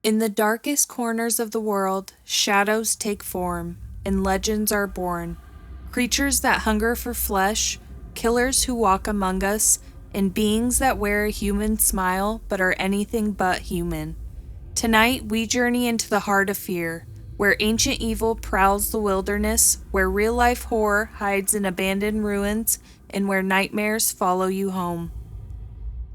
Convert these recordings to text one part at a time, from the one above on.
In the darkest corners of the world, shadows take form, and legends are born. Creatures that hunger for flesh, killers who walk among us, and beings that wear a human smile but are anything but human. Tonight, we journey into the heart of fear, where ancient evil prowls the wilderness, where real-life horror hides in abandoned ruins, and where nightmares follow you home.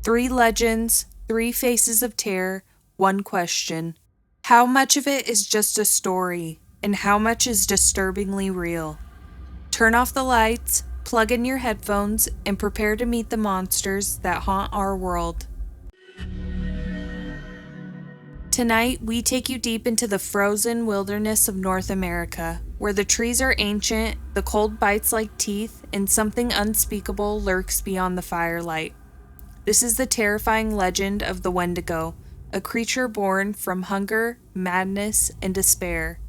3 legends, 3 faces of terror, 1 question. How much of it is just a story, and how much is disturbingly real? Turn off the lights, plug in your headphones, and prepare to meet the monsters that haunt our world. Tonight, we take you deep into the frozen wilderness of North America, where the trees are ancient, the cold bites like teeth, and something unspeakable lurks beyond the firelight. This is the terrifying legend of the Wendigo, a creature born from hunger, madness, and despair.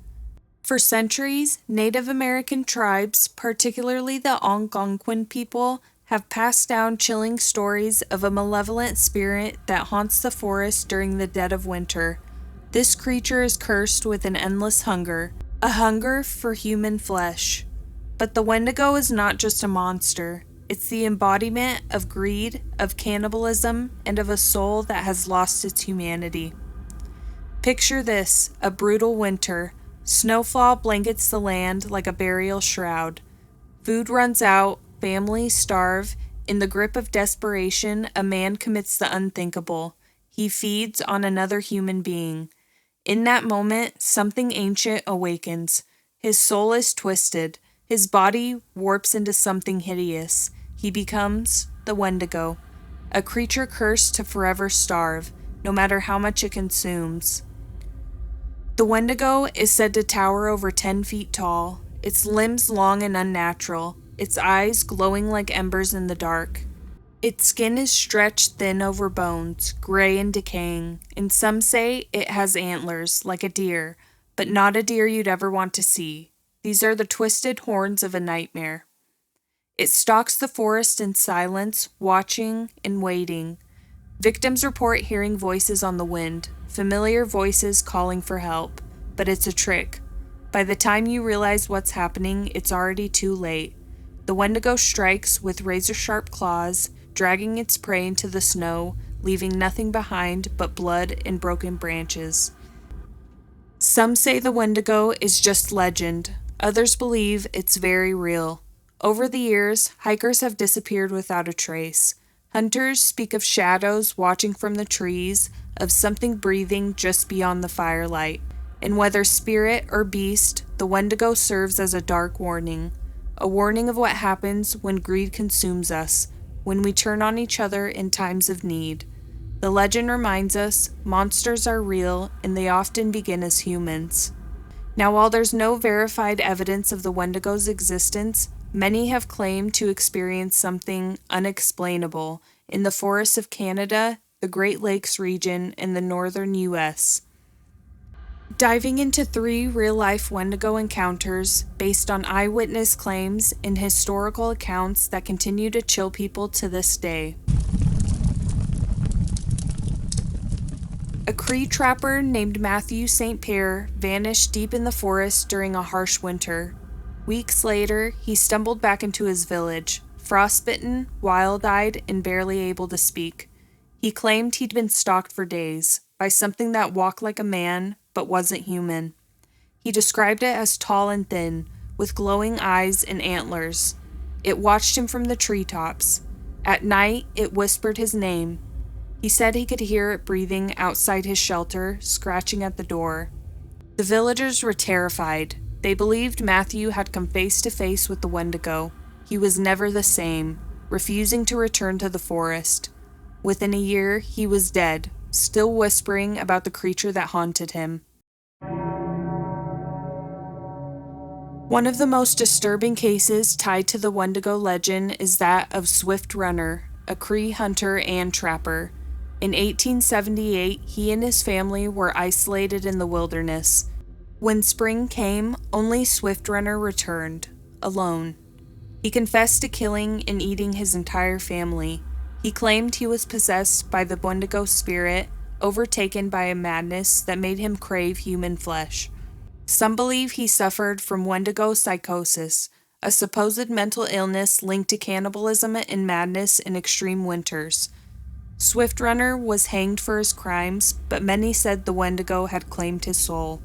For centuries, Native American tribes, particularly the Algonquin people, have passed down chilling stories of a malevolent spirit that haunts the forest during the dead of winter. This creature is cursed with an endless hunger, a hunger for human flesh. But the Wendigo is not just a monster. It's the embodiment of greed, of cannibalism, and of a soul that has lost its humanity. Picture this, a brutal winter. Snowfall blankets the land like a burial shroud. Food runs out, families starve. In the grip of desperation, a man commits the unthinkable. He feeds on another human being. In that moment, something ancient awakens. His soul is twisted. His body warps into something hideous. He becomes the Wendigo, a creature cursed to forever starve, no matter how much it consumes. The Wendigo is said to tower over 10 feet tall, its limbs long and unnatural, its eyes glowing like embers in the dark. Its skin is stretched thin over bones, gray and decaying, and some say it has antlers, like a deer, but not a deer you'd ever want to see. These are the twisted horns of a nightmare. It stalks the forest in silence, watching and waiting. Victims report hearing voices on the wind, familiar voices calling for help, but it's a trick. By the time you realize what's happening, it's already too late. The Wendigo strikes with razor-sharp claws, dragging its prey into the snow, leaving nothing behind but blood and broken branches. Some say the Wendigo is just legend. Others believe it's very real. Over the years, hikers have disappeared without a trace. Hunters speak of shadows watching from the trees, of something breathing just beyond the firelight. And whether spirit or beast, the Wendigo serves as a dark warning. A warning of what happens when greed consumes us, when we turn on each other in times of need. The legend reminds us monsters are real and they often begin as humans. Now, while there's no verified evidence of the Wendigo's existence, many have claimed to experience something unexplainable in the forests of Canada, the Great Lakes region, and the northern U.S. Diving into 3 real-life Wendigo encounters based on eyewitness claims and historical accounts that continue to chill people to this day. A Cree trapper named Matthew St. Pierre vanished deep in the forest during a harsh winter. Weeks later, he stumbled back into his village, frostbitten, wild-eyed, and barely able to speak. He claimed he'd been stalked for days by something that walked like a man but wasn't human. He described it as tall and thin, with glowing eyes and antlers. It watched him from the treetops. At night, it whispered his name. He said he could hear it breathing outside his shelter, scratching at the door. The villagers were terrified. They believed Matthew had come face to face with the Wendigo. He was never the same, refusing to return to the forest. Within a year, he was dead, still whispering about the creature that haunted him. One of the most disturbing cases tied to the Wendigo legend is that of Swift Runner, a Cree hunter and trapper. In 1878, he and his family were isolated in the wilderness. When spring came, only Swift Runner returned, alone. He confessed to killing and eating his entire family. He claimed he was possessed by the Wendigo spirit, overtaken by a madness that made him crave human flesh. Some believe he suffered from Wendigo psychosis, a supposed mental illness linked to cannibalism and madness in extreme winters. Swiftrunner was hanged for his crimes, but many said the Wendigo had claimed his soul.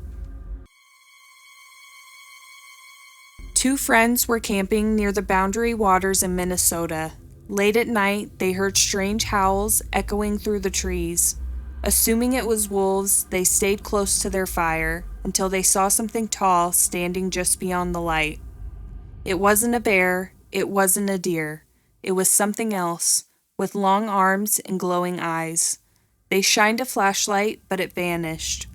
Two friends were camping near the Boundary Waters in Minnesota. Late at night, they heard strange howls echoing through the trees. Assuming it was wolves, they stayed close to their fire until they saw something tall standing just beyond the light. It wasn't a bear, it wasn't a deer. It was something else, with long arms and glowing eyes. They shined a flashlight, but it vanished.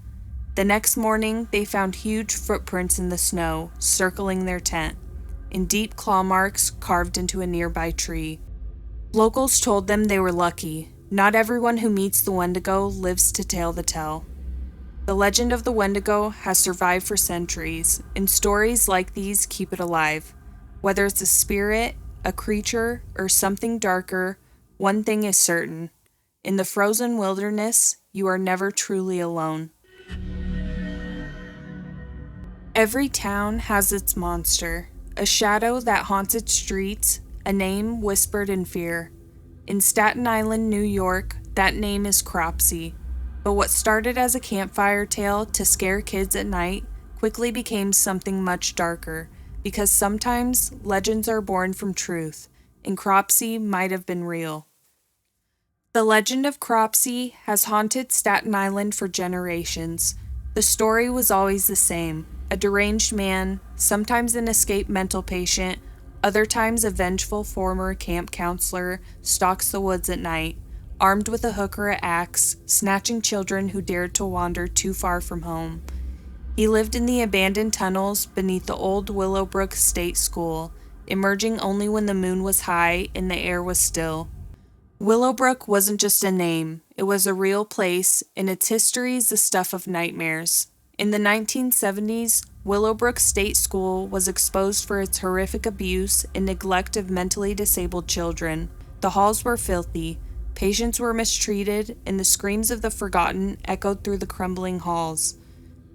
The next morning, they found huge footprints in the snow, circling their tent, and deep claw marks carved into a nearby tree. Locals told them they were lucky. Not everyone who meets the Wendigo lives to tell the tale. The legend of the Wendigo has survived for centuries, and stories like these keep it alive. Whether it's a spirit, a creature, or something darker, one thing is certain. In the frozen wilderness, you are never truly alone. Every town has its monster, a shadow that haunts its streets, a name whispered in fear. In Staten Island, New York, that name is Cropsey. But what started as a campfire tale to scare kids at night quickly became something much darker, because sometimes legends are born from truth, and Cropsey might have been real. The legend of Cropsey has haunted Staten Island for generations. The story was always the same. A deranged man, sometimes an escaped mental patient, other times a vengeful former camp counselor, stalks the woods at night, armed with a hook or an axe, snatching children who dared to wander too far from home. He lived in the abandoned tunnels beneath the old Willowbrook State School, emerging only when the moon was high and the air was still. Willowbrook wasn't just a name, it was a real place, and its history is the stuff of nightmares. In the 1970s, Willowbrook State School was exposed for its horrific abuse and neglect of mentally disabled children. The halls were filthy, patients were mistreated, and the screams of the forgotten echoed through the crumbling halls.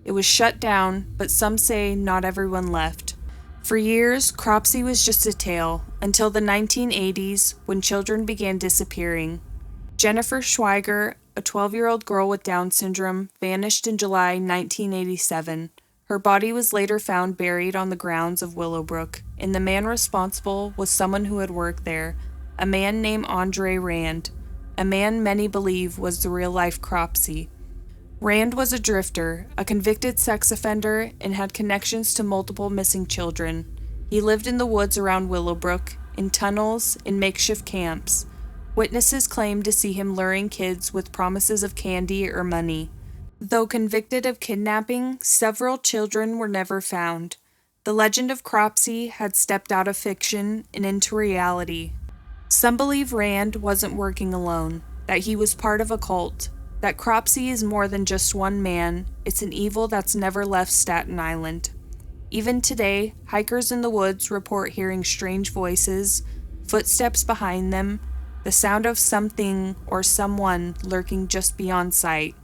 It was shut down, but some say not everyone left. For years, Cropsey was just a tale, until the 1980s, when children began disappearing. Jennifer Schweiger, a 12-year-old girl with Down syndrome, vanished in July 1987. Her body was later found buried on the grounds of Willowbrook, and the man responsible was someone who had worked there, a man named Andre Rand, a man many believe was the real-life Cropsey. Rand was a drifter, a convicted sex offender, and had connections to multiple missing children. He lived in the woods around Willowbrook, in tunnels, in makeshift camps. Witnesses claimed to see him luring kids with promises of candy or money. Though convicted of kidnapping, several children were never found. The legend of Cropsey had stepped out of fiction and into reality. Some believe Rand wasn't working alone, that he was part of a cult, that Cropsey is more than just one man, it's an evil that's never left Staten Island. Even today, hikers in the woods report hearing strange voices, footsteps behind them, the sound of something or someone lurking just beyond sight.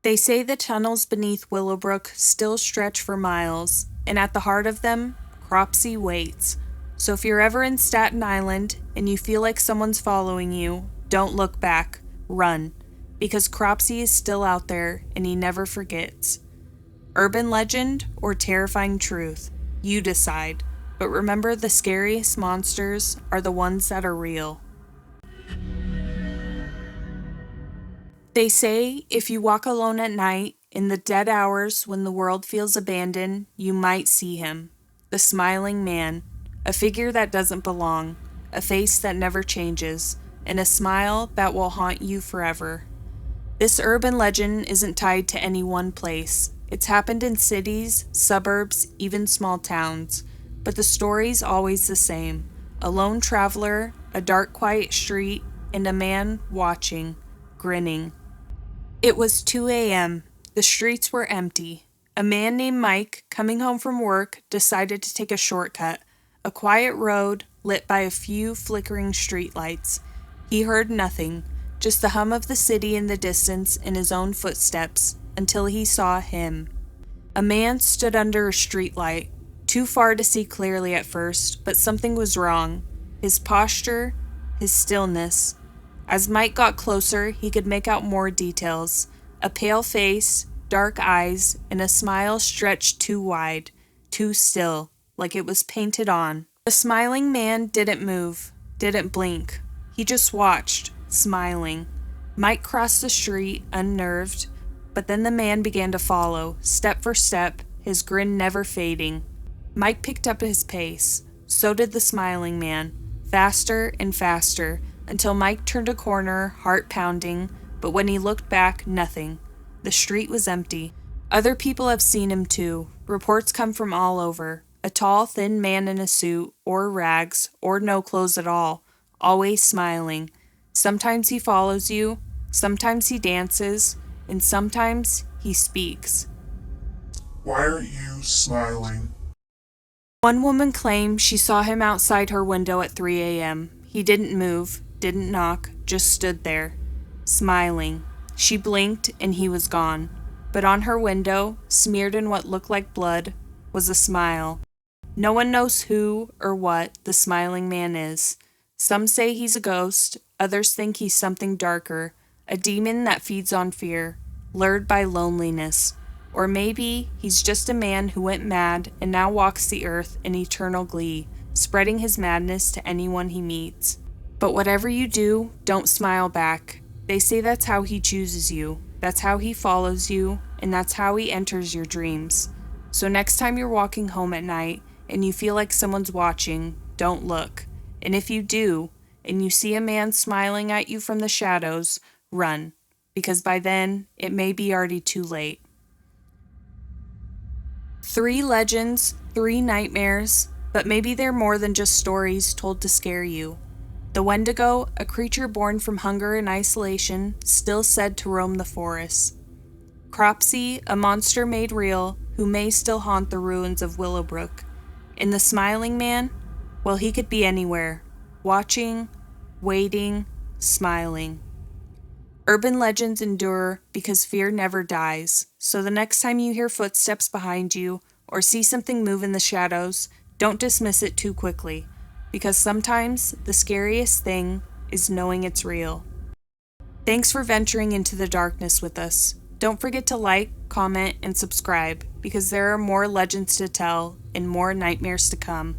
They say the tunnels beneath Willowbrook still stretch for miles, and at the heart of them, Cropsey waits. So if you're ever in Staten Island and you feel like someone's following you, don't look back, run, because Cropsey is still out there and he never forgets. Urban legend or terrifying truth, you decide, but remember the scariest monsters are the ones that are real. They say if you walk alone at night, in the dead hours when the world feels abandoned, you might see him. The smiling man, a figure that doesn't belong, a face that never changes, and a smile that will haunt you forever. This urban legend isn't tied to any one place. It's happened in cities, suburbs, even small towns. But the story's always the same. A lone traveler, a dark quiet street, and a man watching, grinning. It was 2 a.m. The streets were empty. A man named Mike, coming home from work, decided to take a shortcut, a quiet road lit by a few flickering streetlights. He heard nothing, just the hum of the city in the distance and his own footsteps, until he saw him. A man stood under a streetlight, too far to see clearly at first, but something was wrong. His posture, his stillness. As Mike got closer, he could make out more details. A pale face, dark eyes, and a smile stretched too wide, too still, like it was painted on. The smiling man didn't move, didn't blink. He just watched, smiling. Mike crossed the street, unnerved, but then the man began to follow, step for step, his grin never fading. Mike picked up his pace. So did the smiling man, faster and faster, until Mike turned a corner, heart pounding, but when he looked back, nothing. The street was empty. Other people have seen him too. Reports come from all over. A tall, thin man in a suit, or rags, or no clothes at all, always smiling. Sometimes he follows you, sometimes he dances, and sometimes he speaks. Why are you smiling? One woman claimed she saw him outside her window at 3 a.m. He didn't move, didn't knock, just stood there, smiling. She blinked and he was gone. But on her window, smeared in what looked like blood, was a smile. No one knows who or what the smiling man is. Some say he's a ghost, others think he's something darker, a demon that feeds on fear, lured by loneliness. Or maybe he's just a man who went mad and now walks the earth in eternal glee, spreading his madness to anyone he meets. But whatever you do, don't smile back. They say that's how he chooses you, that's how he follows you, and that's how he enters your dreams. So next time you're walking home at night and you feel like someone's watching, don't look. And if you do, and you see a man smiling at you from the shadows, run, because by then it may be already too late. 3 legends, 3 nightmares, but maybe they're more than just stories told to scare you. The Wendigo, a creature born from hunger and isolation, still said to roam the forests. Cropsey, a monster made real, who may still haunt the ruins of Willowbrook. And the smiling man, well, he could be anywhere, watching, waiting, smiling. Urban legends endure because fear never dies, so the next time you hear footsteps behind you or see something move in the shadows, don't dismiss it too quickly, because sometimes the scariest thing is knowing it's real. Thanks for venturing into the darkness with us. Don't forget to like, comment, and subscribe, because there are more legends to tell and more nightmares to come.